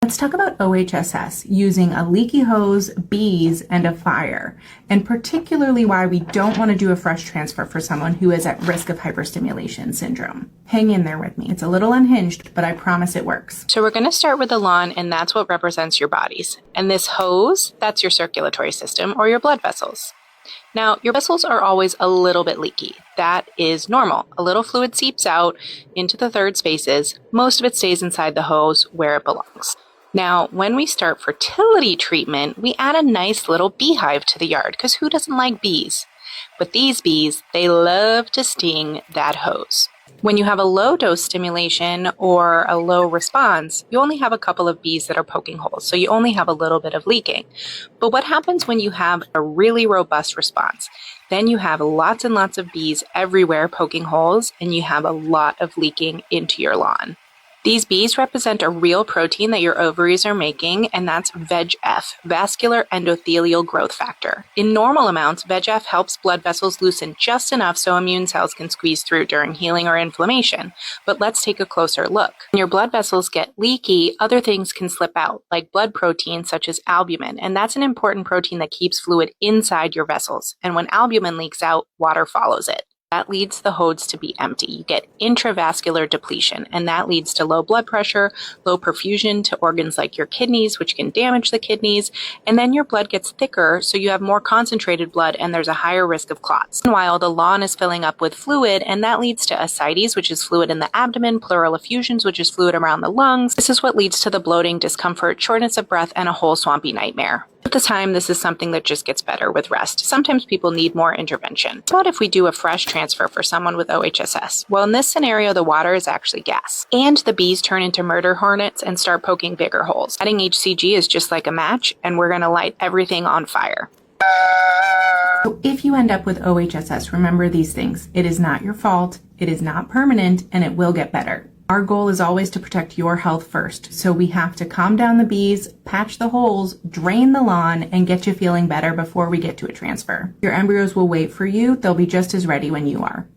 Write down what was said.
Let's talk about OHSS using a leaky hose, bees, and a fire, and particularly why we don't want to do a fresh transfer for someone who is at risk of hyperstimulation syndrome. Hang in there with me. It's a little unhinged, but I promise it works. So we're going to start with the lawn, and that's what represents your bodies. And this hose, that's your circulatory system or your blood vessels. Now, your vessels are always a little bit leaky. That is normal. A little fluid seeps out into the third spaces. Most of it stays inside the hose where it belongs. Now, when we start fertility treatment, we add a nice little beehive to the yard, because who doesn't like bees? But these bees, they love to sting that hose. When you have a low dose stimulation or a low response, you only have a couple of bees that are poking holes, so you only have a little bit of leaking. But what happens when you have a really robust response? Then you have lots and lots of bees everywhere poking holes, and you have a lot of leaking into your lawn. These bees represent a real protein that your ovaries are making, and that's VEGF, vascular endothelial growth factor. In normal amounts, VEGF helps blood vessels loosen just enough so immune cells can squeeze through during healing or inflammation. But let's take a closer look. When your blood vessels get leaky, other things can slip out, like blood proteins such as albumin, and that's an important protein that keeps fluid inside your vessels. And when albumin leaks out, water follows it. That leads the hose to be empty. You get intravascular depletion, and that leads to low blood pressure, low perfusion to organs like your kidneys, which can damage the kidneys, and then your blood gets thicker, so you have more concentrated blood, and there's a higher risk of clots. Meanwhile, the lawn is filling up with fluid, and that leads to ascites, which is fluid in the abdomen, pleural effusions, which is fluid around the lungs. This is what leads to the bloating, discomfort, shortness of breath, and a whole swampy nightmare. At the time, this is something that just gets better with rest. Sometimes people need more intervention. What if we do a fresh transfer for someone with OHSS? Well, in this scenario, the water is actually gas, and the bees turn into murder hornets and start poking bigger holes. Adding HCG is just like a match, and we're going to light everything on fire. So if you end up with OHSS, remember these things. It is not your fault, it is not permanent, and it will get better. Our goal is always to protect your health first, so we have to calm down the bees, patch the holes, drain the lawn, and get you feeling better before we get to a transfer. Your embryos will wait for you. They'll be just as ready when you are.